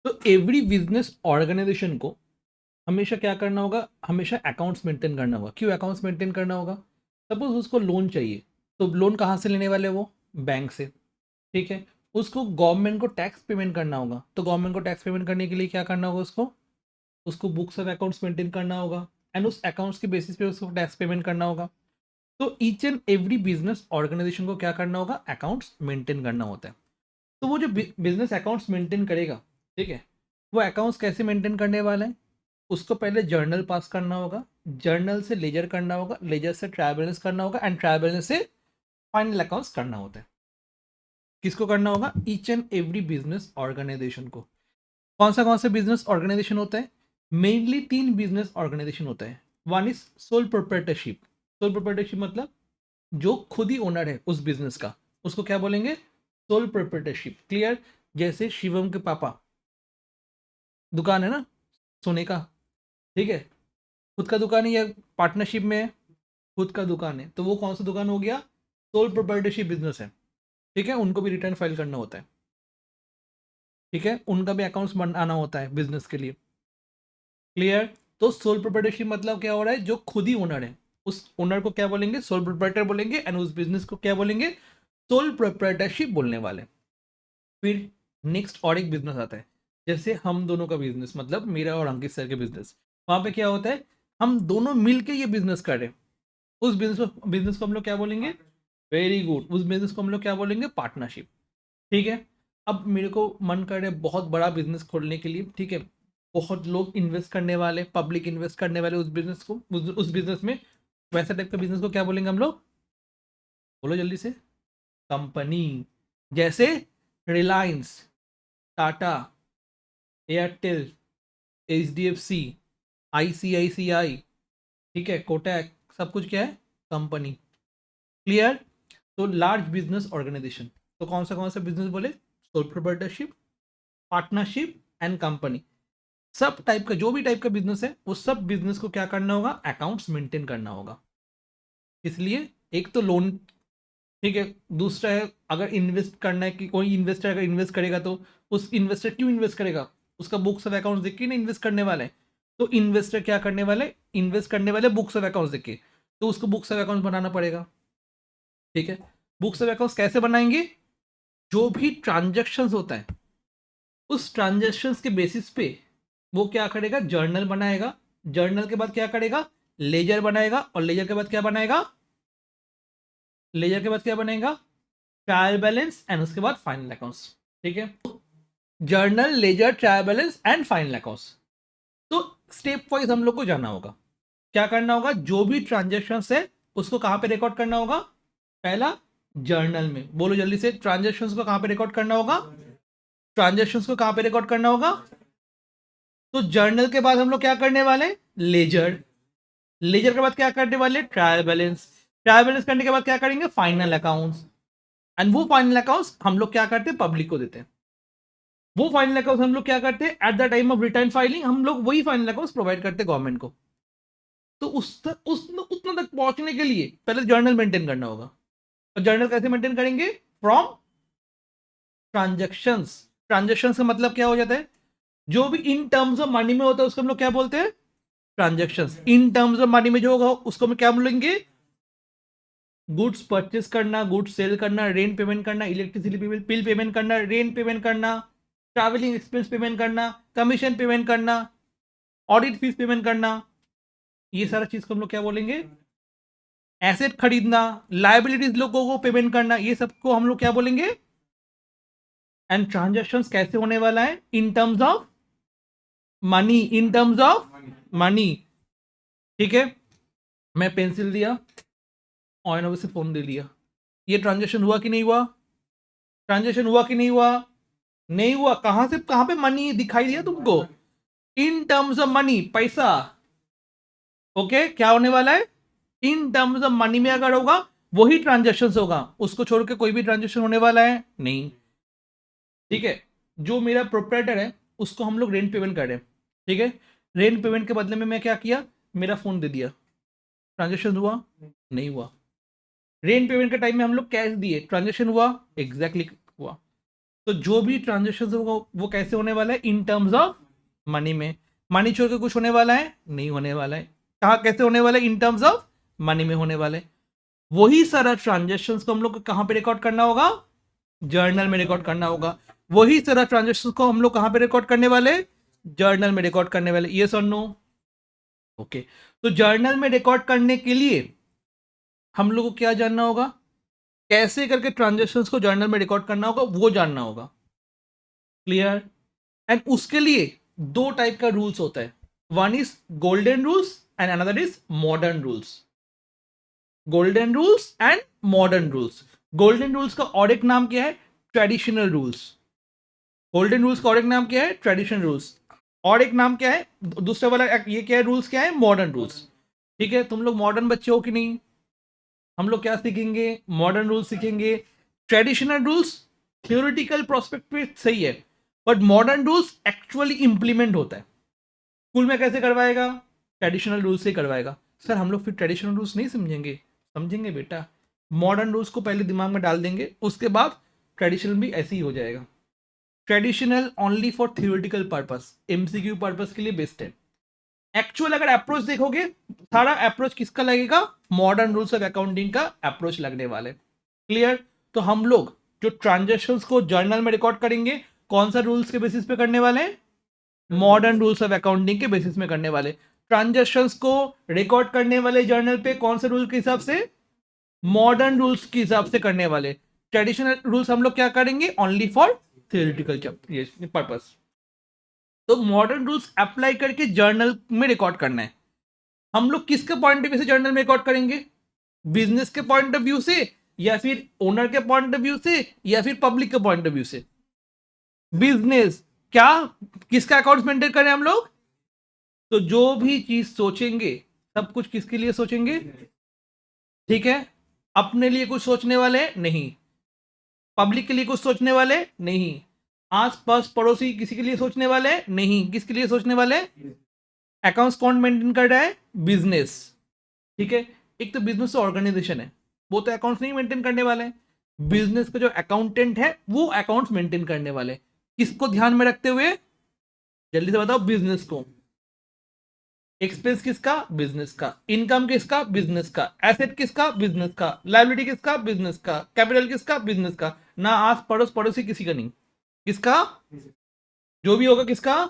तो every business organisation को हमेशा क्या करना होगा, हमेशा अकाउंट्स मेंटेन करना होगा। क्यों अकाउंट्स मेंटेन करना होगा? सपोज उसको लोन चाहिए, तो लोन कहाँ से लेने वाले वो? बैंक से। ठीक है। उसको गवर्नमेंट को टैक्स पेमेंट करना होगा, तो गवर्नमेंट को टैक्स पेमेंट करने के लिए क्या करना होगा उसको? उसको बुक्स ऑफ अकाउंट्स मेंटेन करना होगा, एंड उस अकाउंट्स के बेसिस पे उसको टैक्स पेमेंट करना होगा। तो each and every business organisation को क्या करना होगा? अकाउंट्स मेंटेन करना होता है। तो वो जो बिजनेस अकाउंट्स मेंटेन करेगा, ठीक है, वो अकाउंट्स कैसे मेंटेन करने वाला है? उसको पहले जर्नल पास करना होगा, जर्नल से लेजर करना होगा, लेजर से ट्रायल बैलेंस करना होगा, एंड ट्रायल बैलेंस से फाइनल अकाउंट्स करना होता है। किसको करना होगा? Each and every business organisation को। कौन से बिजनेस ऑर्गेनाइजेशन होता है? मेनली 3 बिजनेस ऑर्गेनाइजेशन होता है। One is sole proprietorship. Sole proprietorship मतलब जो खुद ही ओनर है उस बिजनेस का, उसको क्या बोलेंगे? Sole proprietorship. क्लियर? जैसे शिवम के पापा, दुकान है ना सोने का, ठीक है, खुद का दुकान है या पार्टनरशिप में है? खुद का दुकान है, तो वो कौन सा दुकान हो गया? सोल प्रोप्राइटरशिप बिजनेस है। ठीक है, उनको भी रिटर्न फाइल करना होता है। ठीक है, उनका भी अकाउंट्स बनाना होता है बिजनेस के लिए। क्लियर? तो सोल प्रोप्राइटरशिप मतलब क्या हो रहा है? जो खुद ही ओनर है, उस ओनर को क्या बोलेंगे? सोल प्रोप्राइटर बोलेंगे, एंड उस बिजनेस को क्या बोलेंगे? सोल प्रोप्राइटरशिप बोलने वाले। फिर नेक्स्ट और एक बिजनेस आता है, जैसे हम दोनों का बिजनेस, मतलब मेरा और अंकित सर के बिजनेस। वहां पे क्या होता है? हम दोनों मिलके ये बिजनेस कर रहे हैं। उस बिजनेस को हम लोग क्या बोलेंगे? वेरी गुड, उस बिजनेस को हम लोग क्या बोलेंगे? पार्टनरशिप। ठीक है। अब मेरे को मन कर रहा है बहुत बड़ा बिजनेस खोलने के लिए, ठीक है, बहुत लोग इन्वेस्ट करने वाले, पब्लिक इन्वेस्ट करने वाले उस बिजनेस को, उस बिजनेस में। वैसा टाइप का बिजनेस को क्या बोलेंगे हम लोग? बोलो जल्दी से। कंपनी। जैसे Reliance, Tata, Airtel, HDFC, ICICI, ठीक है, कोटक, सब कुछ क्या है? कंपनी। क्लियर? तो लार्ज बिजनेस ऑर्गेनाइजेशन। तो कौन सा बिजनेस बोले? Sole proprietorship, partnership, and company. सब टाइप का, जो भी टाइप का बिजनेस है, उस सब बिजनेस को क्या करना होगा? अकाउंट्स मेंटेन करना होगा। इसलिए एक तो लोन, ठीक है, दूसरा है अगर इन्वेस्ट करना है, कि कोई इन्वेस्टर अगर इन्वेस्ट करेगा, तो उस इन्वेस्टर क्यों इन्वेस्ट करेगा? उसका बुक्स ऑफ अकाउंट्स देख के ना इन्वेस्ट करने वाले हैं। तो इन्वेस्टर क्या करने वाले? इन्वेस्ट करने वाले बुक्स ऑफ अकाउंट्स देख के। तो उसको बुक्स ऑफ अकाउंट्स बनाना पड़ेगा। ठीक है। बुक्स ऑफ अकाउंट्स कैसे बनाएंगे? जो भी ट्रांजेक्शन्स होता है, उस ट्रांजेक्शन्स के बेसिस पे वो क्या करेगा? जर्नल बनाएगा। जर्नल के बाद क्या करेगा? लेजर बनाएगा, और लेजर के बाद क्या बनाएगा? लेजर के बाद क्या बनेगा? ट्रायल बैलेंस, एंड उसके बाद फाइनल अकाउंट्स। ठीक है। Journal, ledger, trial balance and final accounts. तो स्टेप वाइज हम लोग को जाना होगा। क्या करना होगा? जो भी ट्रांजेक्शन है उसको कहां पे रिकॉर्ड करना होगा? पहला, जर्नल में। बोलो जल्दी से, ट्रांजेक्शन को कहां पे रिकॉर्ड करना होगा? ट्रांजेक्शन को कहां पे रिकॉर्ड करना होगा? तो जर्नल के बाद हम लोग क्या करने वाले? लेजर। लेजर के बाद क्या करने वाले? Trial balance. ट्रायल बैलेंस करने के बाद क्या करेंगे? Final accounts. एंड वो फाइनल अकाउंट्स हम लोग क्या करते हैं? पब्लिक को देते हैं। वो फाइनल अकाउंट्स हम लोग क्या करते हैं? Eight the time of return filing हम लोग वही फाइनल अकाउंट्स प्रोवाइड करते हैं गवर्नमेंट को। तो उतना तक पहुंचने के लिए पहले जर्नल मेंटेन करना होगा। और जर्नल कैसे मेंटेन करेंगे? From transactions. ट्रांजेक्शन्स का मतलब क्या हो जाता है? जो भी इन टर्म्स ऑफ मनी में होता है उसको हम लोग क्या बोलते हैं? Transactions. In terms of money में जो होगा उसको हम क्या बोलेंगे? गुड्स परचेस करना, गुड्स सेल करना, रेंट पेमेंट करना, इलेक्ट्रिसिटी बिल पेमेंट करना, रेंट पेमेंट करना, ट्रैवलिंग एक्सपेंस पेमेंट करना, कमीशन पेमेंट करना, ऑडिट फीस पेमेंट करना। ये सारा चीज को हम लोग क्या बोलेंगे? एसेट खरीदना, लाइबिलिटीज लोगों को पेमेंट करना, ये सबको हम लोग क्या बोलेंगे? एंड ट्रांजेक्शन्स कैसे होने वाला है? In terms of money. In terms of money. ठीक है। मैं पेंसिल दिया, और से फोन दे दिया। ये ट्रांजेक्शन हुआ कि नहीं हुआ? ट्रांजेक्शन हुआ कि नहीं हुआ? नहीं हुआ। कहां से कहां पे मनी दिखाई दिया तुमको? इन टर्म्स ऑफ मनी, पैसा। ओके, क्या होने वाला है? इन टर्म्स ऑफ मनी में अगर होगा वही ट्रांजेक्शन होगा, उसको छोड़ के कोई भी ट्रांजेक्शन होने वाला है नहीं। ठीक है। जो मेरा प्रोप्राइटर है उसको हम लोग रेंट पेमेंट कर रहे हैं। ठीक है। रेंट पेमेंट के बदले में मैं क्या किया? मेरा फोन दे दिया। ट्रांजेक्शन हुआ? नहीं हुआ। रेंट पेमेंट के टाइम में हम लोग कैश दिए, ट्रांजेक्शन हुआ? एग्जैक्टली हुआ। तो जो भी ट्रांजेक्शन होगा वो कैसे होने वाला है, इन टर्म्स ऑफ मनी में। मनी छोड़ के कुछ होने वाला है, नहीं होने वाला है। कहाँ कैसे होने वाला है, इन टर्म्स ऑफ मनी में होने वाले। वही सारा ट्रांजेक्शन को हम लोग को कहाँ पे रिकॉर्ड करना होगा, जर्नल में रिकॉर्ड करना होगा। वही सारा ट्रांजेक्शन को हम लोग कहाँ पे रिकॉर्ड करने वाले, जर्नल में रिकॉर्ड करने वाले। यस और नो? ओके। तो जर्नल में रिकॉर्ड करने के लिए हम लोग को क्या जानना होगा, कैसे करके ट्रांजेक्शन्स को जर्नल में रिकॉर्ड करना होगा वो जानना होगा। क्लियर? एंड उसके लिए दो टाइप का रूल्स होता है, one is golden rules and another is modern rules. Golden rules and modern rules. Golden rules का और एक नाम क्या है, ट्रेडिशनल रूल्स। गोल्डन रूल्स का और एक नाम क्या है, ट्रेडिशनल रूल्स। और एक नाम क्या है दूसरा वाला, ये क्या है, रूल्स क्या है, मॉडर्न रूल्स। ठीक है, तुम लोग मॉडर्न बच्चे हो कि नहीं? हम लोग क्या सीखेंगे, मॉडर्न रूल्स सीखेंगे। ट्रेडिशनल रूल्स थियोरिटिकल प्रोस्पेक्ट पे सही है, but modern rules actually implement होता है। स्कूल में कैसे करवाएगा, ट्रेडिशनल रूल्स से करवाएगा। सर हम लोग फिर ट्रेडिशनल रूल्स नहीं समझेंगे, समझेंगे बेटा। मॉडर्न रूल्स को पहले दिमाग में डाल देंगे, उसके बाद ट्रेडिशनल भी ऐसे ही हो जाएगा। Traditional only for theoretical purpose, MCQ purpose के लिए बेस्ट है। एक्चुअल अगर अप्रोच देखोगे, सारा अप्रोच किसका लगेगा, मॉडर्न रूल्स ऑफ अकाउंटिंग का अप्रोच लगने वाले। क्लियर? तो हम लोग जो ट्रांजेक्शन्स को जर्नल में रिकॉर्ड करेंगे, कौन सा रूल्स के बेसिस पे करने वाले हैं, मॉडर्न रूल्स ऑफ अकाउंटिंग के बेसिस में करने वाले। ट्रांजेक्शन्स को रिकॉर्ड करने वाले जर्नल पे कौन से रूल के हिसाब से, मॉडर्न रूल्स के हिसाब से करने वाले। ट्रेडिशनल रूल्स हम लोग क्या करेंगे, ओनली फॉर थियोरिटिकल पर्पस। तो मॉडर्न रूल्स अप्लाई करके जर्नल में रिकॉर्ड करना है। हम लोग किसके पॉइंट ऑफ व्यू से जर्नल में रिकॉर्ड करेंगे, बिजनेस के पॉइंट ऑफ व्यू से, या फिर ओनर के पॉइंट ऑफ व्यू से, या फिर पब्लिक के पॉइंट ऑफ व्यू से। बिजनेस क्या, किसका अकाउंट मेंटेन करें हम लोग, तो जो भी चीज सोचेंगे सब कुछ किसके लिए सोचेंगे, ठीक है, अपने लिए कुछ सोचने वाले नहीं, पब्लिक के लिए कुछ सोचने वाले नहीं, आस पास पड़ोसी किसी के लिए सोचने वाले नहीं, किसके लिए सोचने वाले, अकाउंट्स कौन मेंटेन कर रहा है, बिजनेस। ठीक है, एक तो बिजनेस ऑर्गेनाइजेशन है, वो तो अकाउंट्स नहीं मेंटेन करने वाले हैं। बिजनेस का जो अकाउंटेंट है वो अकाउंट्स मेंटेन करने वाले। किसको ध्यान में रखते हुए, जल्दी से बताओ, बिजनेस को। एक्सपेंस किसका, बिजनेस का। इनकम किसका, बिजनेस का। एसेट किसका, बिजनेस का। लायबिलिटी किसका, बिजनेस का। कैपिटल किसका, बिजनेस का। ना आस पड़ोस पड़ोसी किसी का नहीं, किसका, जो भी होगा किसका।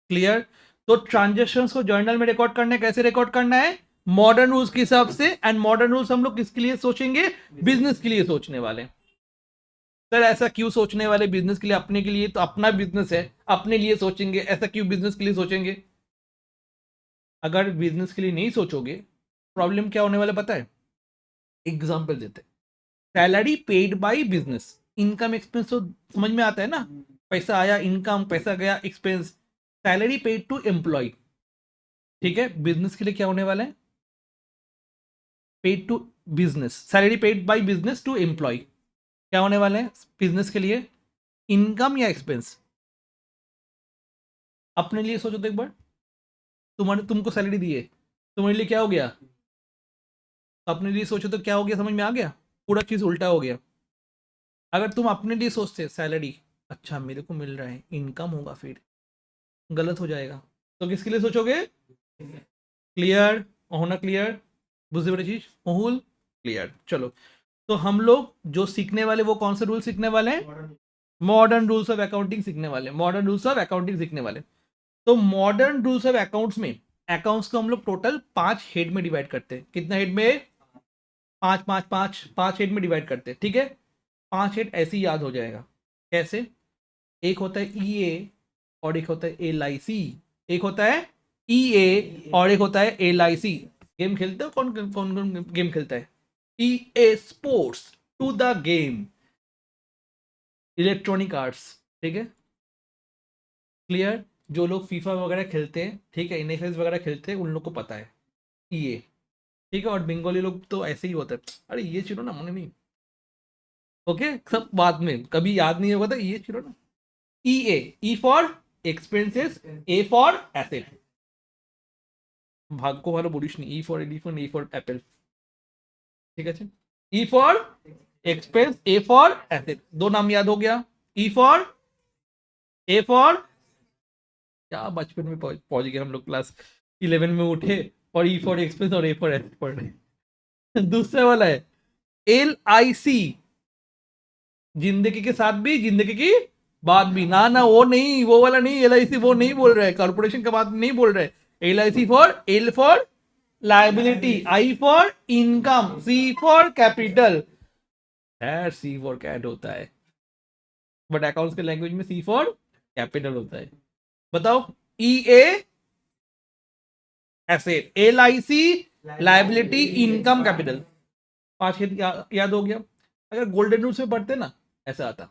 क्लियर? तो ट्रांजेक्शन्स को जर्नल में रिकॉर्ड करना है, कैसे रिकॉर्ड करना है, मॉडर्न रूल्स के हिसाब से। एंड मॉडर्न रूल्स हम लोग किसके लिए सोचेंगे, बिजनेस के लिए सोचने वाले। सर ऐसा क्यों सोचने वाले, बिजनेस के लिए, अपने के लिए तो अपना बिजनेस है, अपने लिए सोचेंगे, ऐसा क्यों बिजनेस के लिए सोचेंगे। अगर बिजनेस के लिए नहीं सोचोगे, प्रॉब्लम क्या होने वाला पता है, एग्जाम्पल देते, salary paid by business, income expense तो समझ में आता है ना, पैसा आया इनकम, पैसा गया expense. Salary paid to employ, ठीक है, बिजनेस के लिए क्या होने वाला है, paid to business, salary paid by business to employ, क्या होने वाले हैं बिजनेस के लिए, इनकम या एक्सपेंस। अपने लिए सोचो तो एक बार, तुम्हारे तुमको सैलरी दी है, तुम्हारे लिए क्या हो गया, अपने लिए सोचो तो क्या हो गया, समझ में आ गया, पूरा चीज उल्टा हो गया। अगर तुम अपने लिए सोचते सैलरी, अच्छा मेरे को मिल रहा है, इनकम होगा, फिर गलत हो जाएगा। तो किसके लिए सोचोगे, क्लियर होना, क्लियर, बुझे बड़ी चीज महूल, क्लियर। चलो, तो हम लोग जो सीखने वाले वो कौन से रूल सीखने वाले हैं, मॉडर्न रूल्स ऑफ अकाउंटिंग सीखने वाले, मॉडर्न रूल्स ऑफ अकाउंटिंग सीखने वाले। तो मॉडर्न रूल्स ऑफ अकाउंट्स में अकाउंट्स को हम लोग टोटल 5 हेड में डिवाइड करते हैं। कितना हेड में, 5 हेड में डिवाइड करते हैं, ठीक है। 5 हेड ऐसे ही याद हो जाएगा, कैसे, एक होता है ई ए और एक होता है एल आई सी, एक होता है ई ए और एक होता है एल आई सी। गेम खेलते हो, कौन कौन कौन गेम खेलता है, E A sports to the game, electronic arts, ठीक है, क्लियर। जो लोग फीफा वगैरह खेलते हैं, ठीक है, एनएफएस वगैरह खेलते हैं, उन लोग को पता है ये, ठीक है। और बंगाली लोग तो ऐसे ही होता है, अरे ये चिरो ना मन नहीं, ओके, सब बाद में कभी याद नहीं होगा तो ये चिरो ना। E A, E for expenses, A for asset, ভাগ্য ভালো বলিস নি, E for elephant, A for apple, ঠিক আছে, E for expense, A for asset, दो नाम याद हो गया, ई फॉर, ए फॉर, क्या बचपन में पहुंच गए हम लोग, क्लास 11 में उठे और ई फॉर एक्सपेंस और ए फॉर एसेट पढ़ रहे। दूसरा वाला है एल आई सी, जिंदगी के साथ भी जिंदगी की बात भी, ना ना वो नहीं, वो वाला नहीं, एल आई सी वो नहीं बोल रहे, कॉर्पोरेशन का बात नहीं बोल रहे। L I C for, L for liability, I for income, C for capital, है सी फॉर कैट होता है, बट अकाउंट्स के लैंग्वेज में सी फॉर कैपिटल होता है। बताओ, E A asset, L I C liability, income capital, पांच याद हो गया। अगर गोल्डन रूल्स में पढ़ते ना, ऐसा आता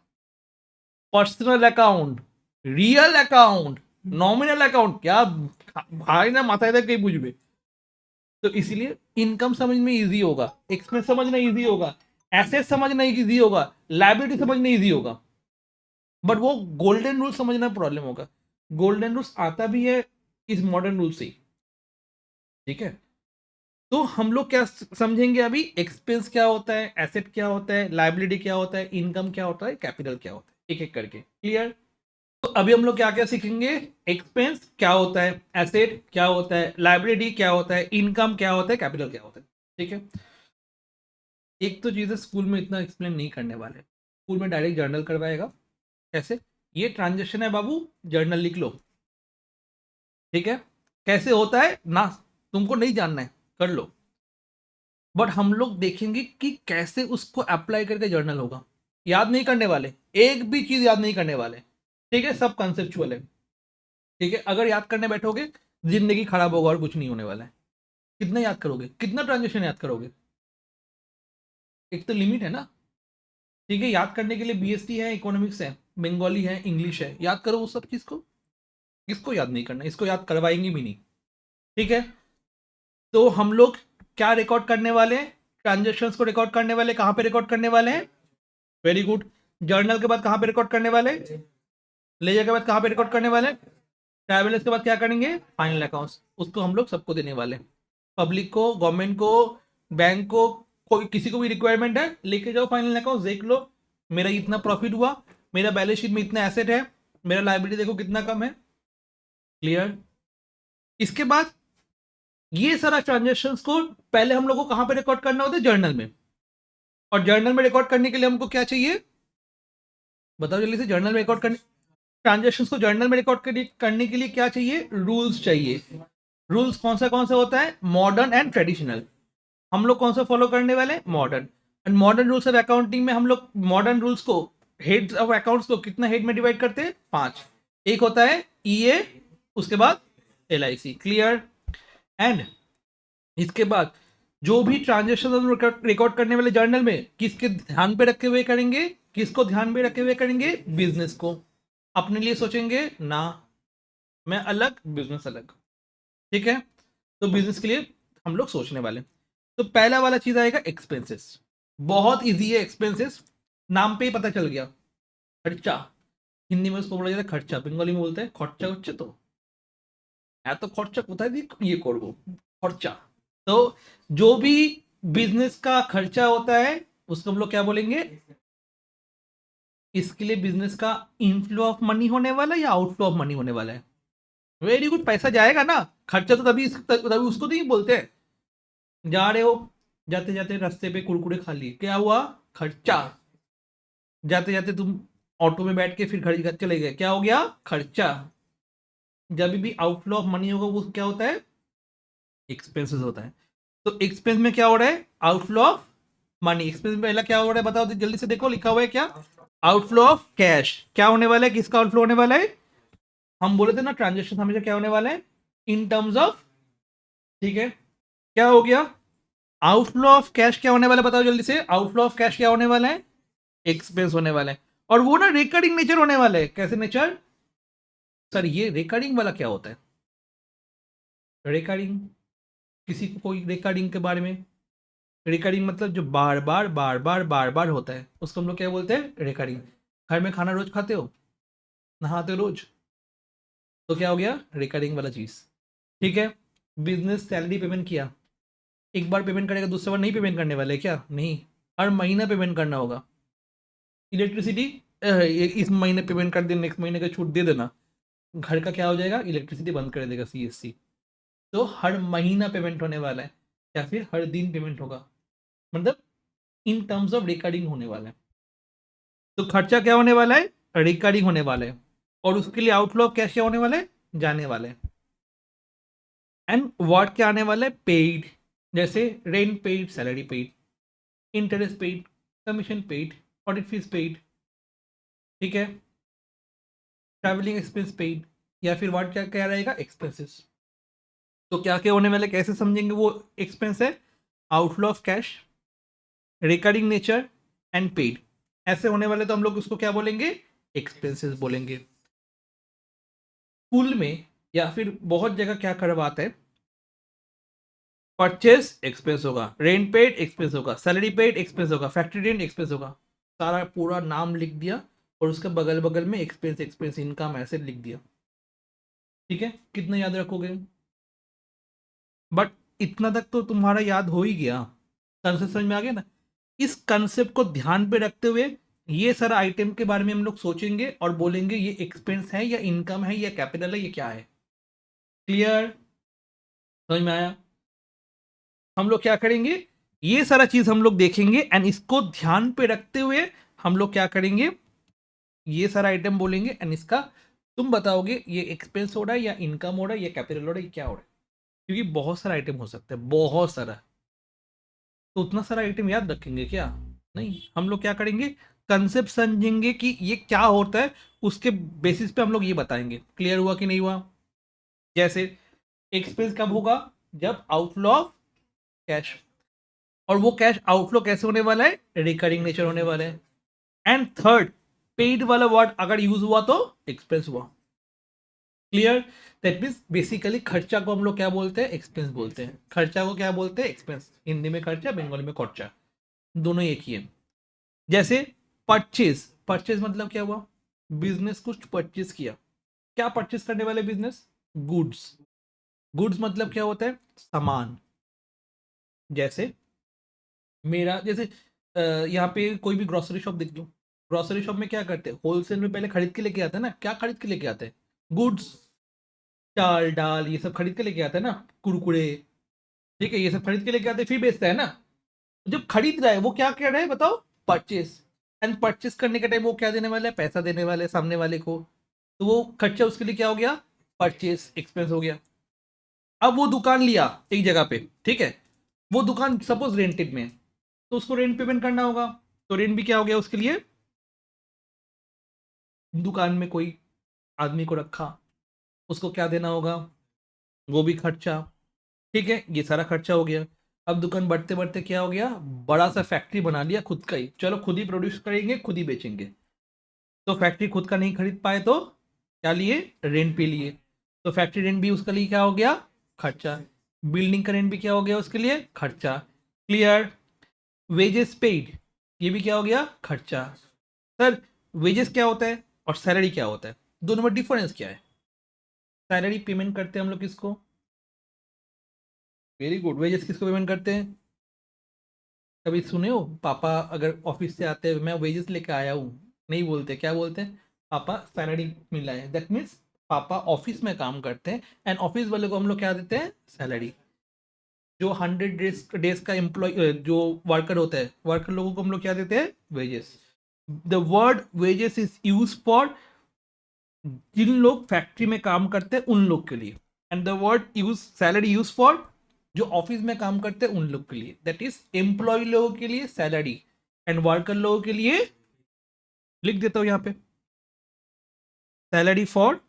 personal account, real account, nominal account, क्या भाई ना माथा इधर कहीं बुझ में। तो इसीलिए इनकम समझना इजी होगा, एक्सपेंस समझना इजी होगा, एसेट समझना इजी होगा, लाइबिलिटी समझना इजी होगा, बट वो गोल्डन रूल समझना प्रॉब्लम होगा। गोल्डन रूल्स आता भी है इस मॉडर्न रूल से, ठीक है। तो हम लोग क्या समझेंगे अभी, एक्सपेंस क्या होता है, एसेट क्या होता है, लाइबिलिटी क्या होता है, इनकम क्या होता है, कैपिटल क्या होता है, एक एक करके, क्लियर। तो अभी हम लोग क्या क्या सीखेंगे, एक्सपेंस क्या होता है, एसेट क्या होता है, लाइबिलिटी क्या होता है, इनकम क्या होता है, कैपिटल क्या होता है, ठीक है। एक तो चीज़ें स्कूल में इतना एक्सप्लेन नहीं करने वाले, स्कूल में डायरेक्ट जर्नल करवाएगा, कैसे, ये ट्रांजेक्शन है बाबू, जर्नल लिख लो, ठीक है। कैसे होता है ना, तुमको नहीं जानना है, कर लो, बट हम लोग देखेंगे कि कैसे उसको अप्लाई करके जर्नल होगा। याद नहीं करने वाले, एक भी चीज याद नहीं करने वाले, ठीक है, सब कंसेप्चुअल है, ठीक है। अगर याद करने बैठोगे जिंदगी खराब होगा और कुछ नहीं होने वाला है। कितना याद करोगे, कितना ट्रांजेक्शन याद करोगे, एक तो लिमिट है ना, ठीक है। याद करने के लिए बीएसटी है, इकोनॉमिक्स है, बंगाली है, इंग्लिश है, याद करो वो सब चीज को। इसको याद नहीं करना, इसको याद करवाएंगे भी नहीं, ठीक है। तो हम लोग क्या रिकॉर्ड करने वाले हैं, ट्रांजेक्शन्स को रिकॉर्ड करने वाले, कहां पे रिकॉर्ड करने वाले हैं, वेरी गुड। जर्नल के बाद कहां पे रिकॉर्ड करने वाले, लेजर के बाद कहां पे रिकॉर्ड करने वाले, ट्रैवलर्स के बाद क्या करेंगे, फाइनल अकाउंट्स, उसको हम लोग सबको देने वाले, पब्लिक को, गवर्नमेंट को, बैंक को, कोई किसी को भी रिक्वायरमेंट है लेके जाओ फाइनल अकाउंट, देख लो मेरा इतना प्रॉफिट हुआ, मेरा बैलेंस शीट में इतना एसेट है, मेरा लाइबिलिटी देखो कितना कम है, क्लियर। इसके बाद ये सारा ट्रांजेक्शन को पहले हम लोग को कहां पे रिकॉर्ड करना होता है, जर्नल में। और जर्नल में रिकॉर्ड करने के लिए हमको क्या चाहिए, बताओ जल्दी से, जर्नल में रिकॉर्ड करने, ट्रांजेक्शन को जर्नल में रिकॉर्ड करने के लिए क्या चाहिए, रूल्स चाहिए। रूल्स कौन सा होता है, मॉडर्न एंड ट्रेडिशनल। हम लोग कौन सा फॉलो करने वाले, modern. And modern rules of accounting में हम लोग मॉडर्न रूल्स को, हेड्स ऑफ अकाउंट्स को कितना हेड में डिवाइड करते हैं, 5। एक होता है ईए, उसके बाद एलआईसी, क्लियर। एंड इसके बाद जो भी ट्रांजेक्शन रिकॉर्ड करने वाले जर्नल में किसके ध्यान पे रखे हुए करेंगे, किसको ध्यान में रखे हुए करेंगे, बिजनेस को। अपने लिए सोचेंगे ना, मैं अलग, बिजनेस अलग, ठीक है। तो बिजनेस के लिए हम लोग सोचने वाले। तो पहला वाला चीज आएगा एक्सपेंसेस, बहुत इजी है एक्सपेंसेस, नाम पे ही पता चल गया, खर्चा। हिंदी में उसको बोला जाता है खर्चा, बंगाली में बोलते हैं खर्चा হচ্ছে तो, এত খরচা কোথায় দিয়ে ये করবো, खर्चा। तो जो भी बिजनेस का खर्चा होता है उसको हम लोग क्या बोलेंगे, इसके लिए बिजनेस का इनफ्लो ऑफ मनी होने वाला है या आउटफ्लो ऑफ मनी होने वाला है, वेरी गुड, पैसा जाएगा ना, खर्चा तो तभी उसको नहीं बोलते हैं। जा रहे हो, जाते जाते रास्ते पे कुरकुरे खा लिए, क्या हुआ, खर्चा। जाते जाते तुम ऑटो में बैठ के फिर घर चले गए, क्या हो गया, खर्चा। जब भी आउटफ्लो ऑफ मनी होगा वो क्या होता है, एक्सपेंसेस होता है। तो एक्सपेंस में क्या हो रहा है, आउटफ्लो ऑफ मनी। एक्सपेंस में पहला क्या हो रहा है बताओ जल्दी से, देखो लिखा हुआ है क्या, आउटफ्लो ऑफ कैश। क्या होने वाला है, किसका आउटफ्लो होने वाला है, हम बोले थे ना ट्रांजेक्शन हमेशा क्या होने वाला है, इन टर्म्स ऑफ, ठीक है। क्या हो गया, आउटफ्लो ऑफ कैश क्या होने वाला है बताओ जल्दी से, आउटफ्लो ऑफ कैश क्या होने वाला है, एक्सपेंस होने वाला है। और वो ना रिकरिंग नेचर होने वाला है, कैसे नेचर, सर ये रिकरिंग वाला क्या होता है, रिकरिंग, किसी को कोई रिकरिंग के बारे में, रिकरिंग मतलब जो बार बार बार बार बार बार होता है उसको हम लोग क्या बोलते हैं, रिकरिंग। घर में खाना रोज खाते हो, नहाते हो रोज, तो क्या हो गया, रिकरिंग वाला चीज, ठीक है। बिजनेस सैलरी पेमेंट किया, एक बार पेमेंट करेगा, दूसरे बार नहीं पेमेंट करने वाले क्या, नहीं, हर महीना पेमेंट करना होगा। इलेक्ट्रिसिटी इस महीने पेमेंट कर दे, नेक्स्ट महीने का छूट दे देना, घर का क्या हो जाएगा, इलेक्ट्रिसिटी बंद कर देगा CSC। तो हर महीना पेमेंट होने वाला है या फिर हर दिन पेमेंट होगा, मतलब इन टर्म्स ऑफ रिकॉर्डिंग होने वाला है। तो खर्चा क्या होने वाला है, रिकॉर्डिंग होने वाला है, और उसके लिए आउटफ्लो ऑफ कैश क्या होने वाला है, जाने वाला है। एंड व्हाट क्या आने वाला है, पेड, जैसे rent paid, salary paid, interest paid, commission paid, audit fees paid, ठीक है, ट्रैवलिंग एक्सपेंस पेड, या फिर व्हाट क्या क्या रहेगा, एक्सपेंसेस। तो क्या क्या होने वाले, कैसे समझेंगे वो एक्सपेंस है, outflow of cash, recurring nature and paid, ऐसे होने वाले तो हम लोग उसको क्या बोलेंगे, एक्सपेंसेस बोलेंगे। स्कूल में या फिर बहुत जगह क्या करवाता है, परचेस एक्सपेंस होगा, रेंट पेड एक्सपेंस होगा, सैलरी पेड एक्सपेंस होगा, फैक्ट्री रेंट एक्सपेंस होगा, सारा पूरा नाम लिख दिया और उसके बगल बगल में एक्सपेंस एक्सपेंस इनकम ऐसे लिख दिया। ठीक है, कितना याद रखोगे, बट इतना तक तो तुम्हारा याद हो ही गया, कंसेप्ट समझ में आ गया ना। इस कंसेप्ट को ध्यान पे रखते हुए ये सारा आइटम के बारे में हम लोग सोचेंगे और बोलेंगे ये एक्सपेंस है या इनकम है या कैपिटल है, ये क्या है। क्लियर, समझ में आया। हम लोग क्या करेंगे, ये सारा चीज हम लोग देखेंगे एंड इसको ध्यान पे रखते हुए हम लोग क्या करेंगे, ये सारा आइटम बोलेंगे एंड इसका तुम बताओगे ये एक्सपेंस हो रहा है या इनकम हो रहा है या कैपिटल हो रहा है, ये क्या हो रहा है। क्योंकि बहुत सारा आइटम हो सकता है, बहुत सारा, तो उतना सारा आइटम याद रखेंगे क्या, नहीं। हम लोग क्या करेंगे, कंसेप्ट समझेंगे कि ये क्या होता है, उसके बेसिस पे हम लोग ये बताएंगे। क्लियर हुआ कि नहीं हुआ। जैसे एक्सपेंस कब होगा, जब आउटफ्लो ऑफ कैश, और वो कैश आउटफ्लो कैसे होने वाला है, रिकरिंग नेचर होने वाला है। एंड थर्ड, पेड वाला वर्ड अगर यूज हुआ तो एक्सपेंस हुआ। क्लियर, दैट मीन्स बेसिकली खर्चा को हम लोग क्या बोलते हैं, एक्सपेंस बोलते हैं। खर्चा को क्या बोलते हैं, एक्सपेंस। हिंदी में खर्चा, बंगाली में खर्चा, दोनों एक ही है। जैसे परचेज, परचेज मतलब क्या हुआ, बिजनेस कुछ परचेज किया। क्या परचेज करने वाले बिजनेस, गुड्स। गुड्स मतलब क्या होता है, सामान। जैसे मेरा जैसे यहाँ पे कोई भी ग्रोसरी शॉप देख लो, ग्रोसरी शॉप में क्या करते हैं, होलसेल में पहले खरीद के लेके आते हैं ना, क्या खरीद के लेके आते हैं, गुड्स, चाल डाल ये सब खरीद के लेके आते हैं ना, कुरकुरे, ठीक है, ये सब खरीद के लेके आते हैं, फिर बेचता है ना। जब खरीद रहा है वो क्या कह रहा है बताओ, परचेस। एंड परचेस करने के टाइम वो क्या देने वाला है, पैसा देने वाले है सामने वाले को, तो वो खर्चा उसके लिए क्या हो गया, परचेस एक्सपेंस हो गया। अब वो दुकान लिया एक जगह पे, ठीक है, वो दुकान सपोज रेंटेड में है, तो उसको रेंट पेमेंट करना होगा, तो रेंट भी क्या हो गया उसके लिए, दुकान में कोई आदमी को रखा, उसको क्या देना होगा, वो भी खर्चा। ठीक है, ये सारा खर्चा हो गया। अब दुकान बढ़ते बढ़ते क्या हो गया, बड़ा सा फैक्ट्री बना लिया खुद का ही, चलो खुद ही प्रोड्यूस करेंगे खुद ही बेचेंगे। तो फैक्ट्री खुद का नहीं खरीद पाए तो क्या लिए, रेंट पे लिए, तो फैक्ट्री रेंट भी उसके लिए क्या हो गया, खर्चा। बिल्डिंग का रेंट भी क्या हो गया उसके लिए, खर्चा। क्लियर, वेजेस पेड, ये भी क्या हो गया, खर्चा। सर वेजेस क्या होता है और सैलरी क्या होता है, दोनों में डिफरेंस क्या है। सैलरी पेमेंट करते हैं हम लोग किसको, वेरी गुड, वेजेस किसको पेमेंट करते हैं, कभी सुने हो पापा अगर ऑफिस से आते हैं मैं वेजेस लेके आया हूँ, नहीं बोलते, क्या बोलते हैं, पापा सैलरी मिला है, दैट मीन्स पापा ऑफिस में काम करते हैं एंड ऑफिस वाले को हम लोग क्या देते हैं, सैलरी। जो 100 डेज का एम्प्लॉय जो वर्कर होता है, वर्कर लोगों को हम लोग क्या देते हैं, wages. The word wages is use for जिन लोग फैक्ट्री में काम करते हैं उन लोग के लिए, and the word use salary use for जो ऑफिस में काम करते हैं उन लोग के लिए, दैट इज एम्प्लॉय लोगों के लिए सैलरी, एंड वर्कर लोगों के लिए, लिख देता हूं यहां पे, salary for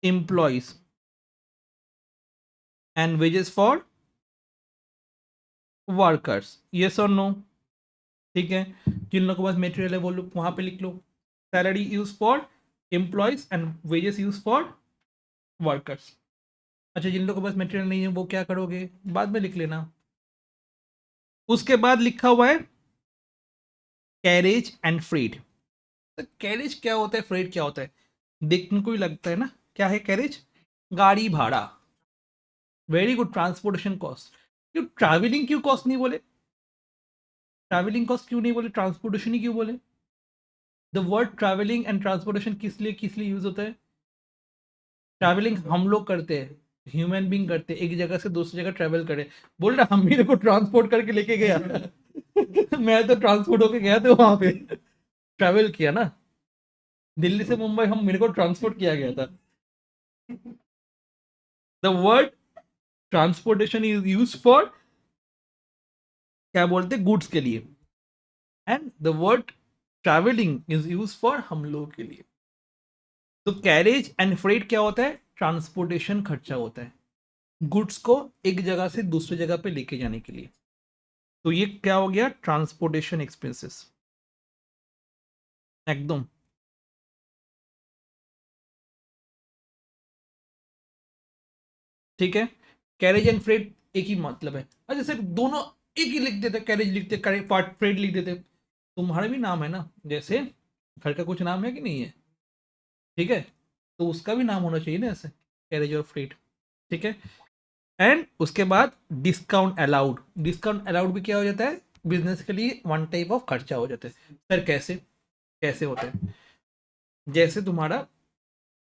employees and wages for workers, yes और नो। ठीक है, जिन लोगों के पास मेटेरियल है वो लोग वहां पे लिख लो, salary use for employees and wages use for workers. अच्छा, जिन लोगों के पास मटेरियल नहीं है वो क्या करोगे, बाद में लिख लेना। उसके बाद लिखा हुआ है कैरेज एंड फ्रेट। तो कैरेज क्या होता है, फ्रेट क्या होता है, देखने को ही लगता है ना, क्या है कैरेज, गाड़ी भाड़ा। Very good, transportation cost. क्यों ट्रैवलिंग क्यों कॉस्ट नहीं बोले, ट्रैवलिंग कॉस्ट क्यों नहीं बोले, ट्रांसपोर्टेशन ही क्यों बोले? The word travelling and transportation किस लिए यूज होता है? ट्रैवलिंग हम लोग करते हैं, ह्यूमन बीइंग करते हैं, एक जगह से दूसरी जगह ट्रैवल करे। बोल रहा हम मेरे को ट्रांसपोर्ट करके लेके गया मैं तो ट्रांसपोर्ट होके गया था वहां पे, ट्रैवल किया ना, दिल्ली से मुंबई हम मेरे को ट्रांसपोर्ट किया गया था। The word transportation is use for, क्या बोलते, गुड्स के लिए, and the word travelling is use for हम लोगों के लिए। तो कैरेज एंड फ्रेट क्या होता है? ट्रांसपोर्टेशन खर्चा होता है गुड्स को एक जगह से दूसरी जगह पे लेके जाने के लिए। तो ये क्या हो गया? ट्रांसपोर्टेशन एक्सपेंसेस, एकदम। ठीक है, कैरेज एंड फ्रेट एक ही मतलब है। अच्छा सर, दोनों एक ही लिख देते, कैरेज लिखते, पार्ट फ्रेट लिख देते। तुम्हारा भी नाम है ना, जैसे घर का कुछ नाम है कि नहीं है? ठीक है, तो उसका भी नाम होना चाहिए ना ऐसे, कैरेज और फ्रेट। ठीक है, एंड उसके बाद डिस्काउंट अलाउड। डिस्काउंट अलाउड भी क्या हो जाता है? बिजनेस के लिए वन टाइप ऑफ खर्चा हो जाता है। सर कैसे? कैसे होता है? जैसे तुम्हारा,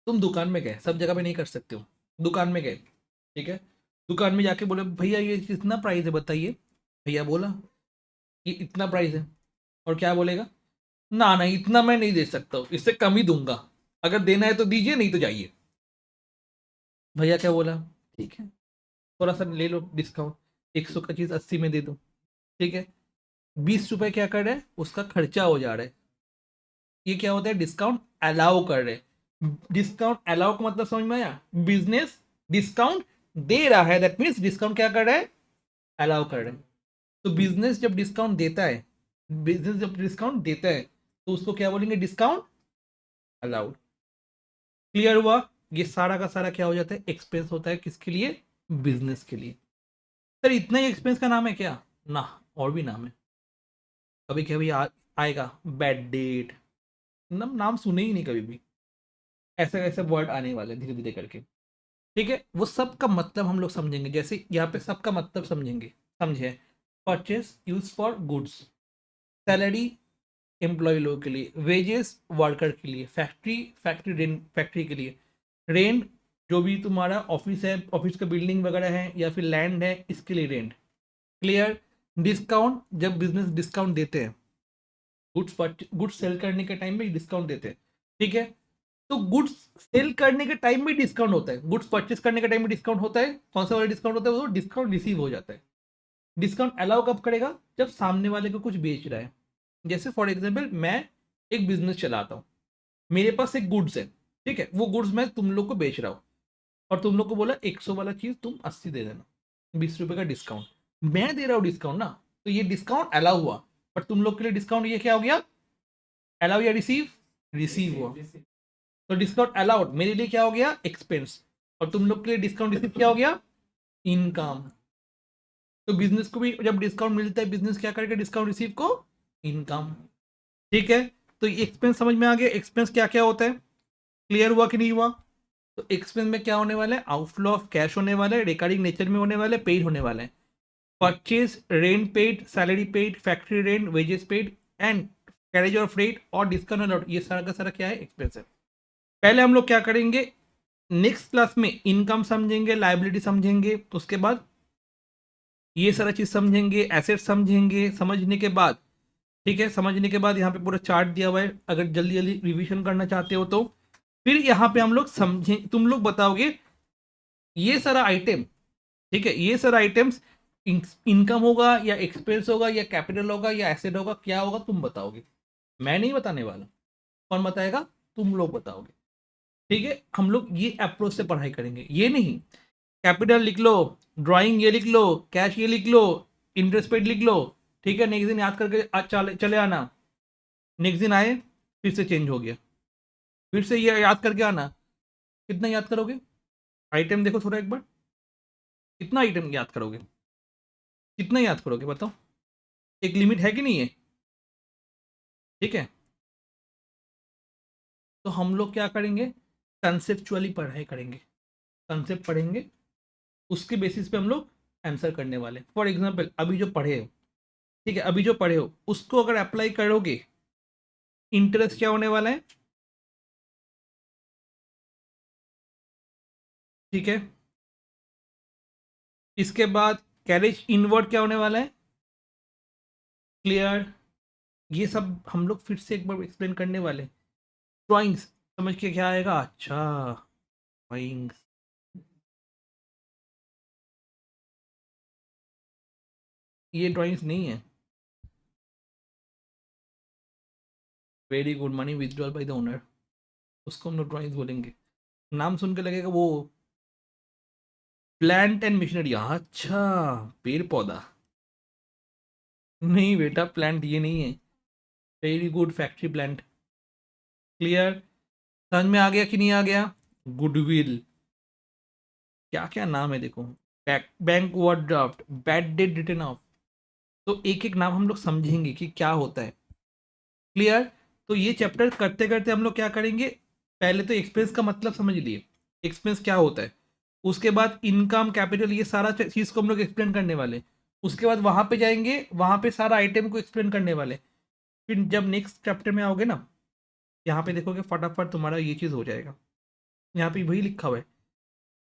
तुम दुकान में गए, सब जगह पे नहीं कर सकते हो, दुकान में गए, ठीक है, दुकान में जाके बोले भैया ये कितना प्राइस है बताइए। भैया बोला कि इतना प्राइस है, और क्या बोलेगा? ना ना, इतना मैं नहीं दे सकता हूँ, इससे कम ही दूंगा, अगर देना है तो दीजिए, नहीं तो जाइए। भैया क्या बोला? ठीक है, थोड़ा सा ले लो डिस्काउंट, 100 का चीज़ 80 में दे दो। ठीक है, 20 रुपए क्या कर रहे हैं, उसका खर्चा हो जा रहा है। ये क्या होता है? डिस्काउंट अलाउ कर रहे हैं। डिस्काउंट अलाउ का मतलब समझ में आया? बिजनेस डिस्काउंट दे रहा है, दैट मीन्स डिस्काउंट क्या कर रहा है? अलाउ कर रहे हैं। तो बिजनेस जब डिस्काउंट देता है, बिजनेस जब डिस्काउंट देता है, तो उसको क्या बोलेंगे? Discount allowed. क्लियर हुआ? ये सारा का सारा क्या हो जाता है? एक्सपेंस होता है, किसके लिए? बिजनेस के लिए। सर इतना ही एक्सपेंस का नाम है क्या? ना, और भी नाम है। कभी कभी आएगा बैड डेट, नाम सुने ही नहीं कभी भी, ऐसे ऐसे वर्ड आने वाले धीरे धीरे करके। ठीक है, वो सब का मतलब हम लोग समझेंगे, जैसे यहाँ पे सबका मतलब समझेंगे। समझे? Purchase use for goods, salary employ लोगों के लिए, वेजेस वर्कर के लिए, फैक्ट्री रेंट फैक्ट्री के लिए, रेंट जो भी तुम्हारा ऑफिस है, ऑफिस का बिल्डिंग वगैरह है या फिर लैंड है, इसके लिए रेंट। क्लियर? डिस्काउंट, जब बिजनेस डिस्काउंट देते हैं, गुड्स सेल करने के टाइम में डिस्काउंट देते हैं। ठीक है, तो गुड्स सेल करने के टाइम में डिस्काउंट होता है, गुड्स परचेस करने के टाइम में डिस्काउंट होता है। कौन सा वाला डिस्काउंट होता है? वो डिस्काउंट रिसीव हो जाता है। डिस्काउंट अलाउ कब करेगा? जब सामने वाले को कुछ बेच रहा है। जैसे फॉर एग्जाम्पल, मैं एक बिजनेस चलाता हूँ, मेरे पास एक गुड्स है, ठीक है, वो गुड्स मैं तुम लोग को बेच रहा हूँ, और तुम लोग को बोला 100 वाला चीज तुम 80 दे देना, 20 रुपए का डिस्काउंट। मैं दे रहा हूँ डिस्काउंट ना, तो ये डिस्काउंट अलाउ हुआ। पर तुम लोग के लिए डिस्काउंट ये क्या हो गया? अलाउ या रिसीव? रिसीव हुआ। तो डिस्काउंट अलाउड मेरे लिए क्या हो गया? एक्सपेंस। और तुम लोग के लिए डिस्काउंट रिसीव क्या हो गया? इनकम। तो बिजनेस को भी जब डिस्काउंट मिलता है, बिजनेस क्या करेगा? डिस्काउंट रिसीव को इनकम। ठीक है, तो ये एक्सपेंस समझ में आ गया, एक्सपेंस क्या क्या होता है? क्लियर हुआ कि नहीं हुआ? तो एक्सपेंस में क्या होने वाला है? आउटफ्लो ऑफ कैश होने वाला है, रिकरिंग नेचर में होने वाला है, पेड होने वाला है। Purchase, rent paid, salary paid, factory rent, wages paid, and carriage और फ्रेट और डिस्काउंट अलाउड, ये सारा का सारा क्या है? एक्सपेंस है। पहले हम लोग क्या करेंगे, नेक्स्ट क्लास में इनकम समझेंगे, लाइबिलिटी समझेंगे, उसके बाद ये सारा चीज समझेंगे, एसेट समझेंगे। समझने के बाद, ठीक है, समझने के बाद यहाँ पे पूरा चार्ट दिया हुआ है, अगर जल्दी जल्दी रिवीजन करना चाहते हो तो फिर यहाँ पे हम लोग समझे, तुम लोग बताओगे ये सारा आइटम, ठीक है, ये सारा आइटम्स इनकम होगा या एक्सपेंस होगा या कैपिटल होगा या एसेट होगा, क्या होगा तुम बताओगे, मैं नहीं बताने वाला। कौन बताएगा? तुम लोग बताओगे। ठीक है, हम लोग ये अप्रोच से पढ़ाई करेंगे, ये नहीं कैपिटल लिख लो, ड्राइंग ये लिख लो, कैश ये लिख लो, इंटरेस्ट पेड लिख लो। ठीक है, नेक्स्ट दिन याद करके चले चले आना। नेक्स्ट दिन आए, फिर से चेंज हो गया, फिर से ये याद करके आना। कितना याद करोगे? आइटम देखो थोड़ा एक बार, कितना आइटम याद करोगे? कितना याद करोगे बताओ? एक लिमिट है कि नहीं है? ठीक है, तो हम लोग क्या करेंगे? कंसेप्चुअली पढ़ाई करेंगे, कंसेप्ट पढ़ेंगे, उसके बेसिस पे हम लोग आंसर करने वाले। फॉर एग्जाम्पल अभी जो पढ़े, ठीक है, अभी जो पढ़े हो उसको अगर अप्लाई करोगे, इंटरेस्ट क्या होने वाला है, ठीक है। इसके बाद कैरेज इनवर्ड क्या होने वाला है, क्लियर। ये सब हम लोग फिर से एक बार एक्सप्लेन करने वाले। ड्राइंग्स समझ के क्या आएगा, अच्छा ड्राइंग्स, ये ड्राइंग्स नहीं है। Very good, money withdrawal by the owner, उसको हम लोग ड्राइंग्स बोलेंगे। नाम सुन के लगेगा वो प्लांट एंड मिशनरी, अच्छा पेड़ पौधा, नहीं बेटा प्लांट ये नहीं है। Very good, factory plant, clear. समझ में आ गया कि नहीं आ गया। गुडविल, क्या क्या नाम है देखो, bank overdraft, bad debt return of, तो एक एक नाम हम लोग समझेंगे कि क्या होता है, क्लियर। तो ये चैप्टर करते करते हम लोग क्या करेंगे, पहले तो एक्सपेंस का मतलब समझ लिए, एक्सपेंस क्या होता है, उसके बाद इनकम कैपिटल ये सारा चीज़ को हम लोग एक्सप्लेन करने वाले, उसके बाद वहाँ पे जाएंगे, वहाँ पे सारा आइटम को एक्सप्लेन करने वाले। फिर जब नेक्स्ट चैप्टर में आओगे ना, यहाँ पे देखोगे फटाफट तुम्हारा ये चीज़ हो जाएगा। यहाँ पे वही लिखा हुआ है,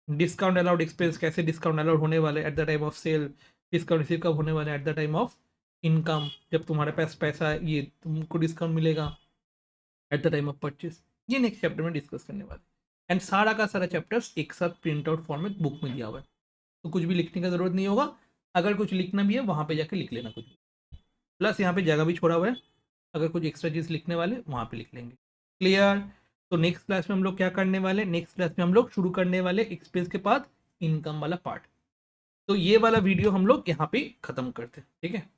डिस्काउंट अलाउड एक्सपेंस, कैसे डिस्काउंट अलाउड होने वाले at the time of sale, discount receive कब होने वाले, at the time of income, जब तुम्हारे पास पैसा है ये तुमको डिस्काउंट मिलेगा, at the time of purchase. ये नेक्स्ट चैप्टर में डिस्कस करने वाले। एंड सारा का सारा चैप्टर्स एक साथ प्रिंट आउट फॉर्मेट बुक में दिया हुआ है, तो कुछ भी लिखने का जरूरत नहीं होगा। अगर कुछ लिखना भी है वहाँ पे जाके लिख लेना कुछ भी, प्लस यहाँ पे जगह भी छोड़ा हुआ है, अगर कुछ एक्स्ट्रा चीज़ लिखने वाले वहाँ पे लिख लेंगे, क्लियर। तो नेक्स्ट क्लास में हम लोग क्या करने वाले, नेक्स्ट क्लास में हम लोग शुरू करने वाले एक्सपेंस के बाद इनकम वाला पार्ट। तो ये वाला वीडियो हम लोग यहाँ पे खत्म करते हैं, ठीक है।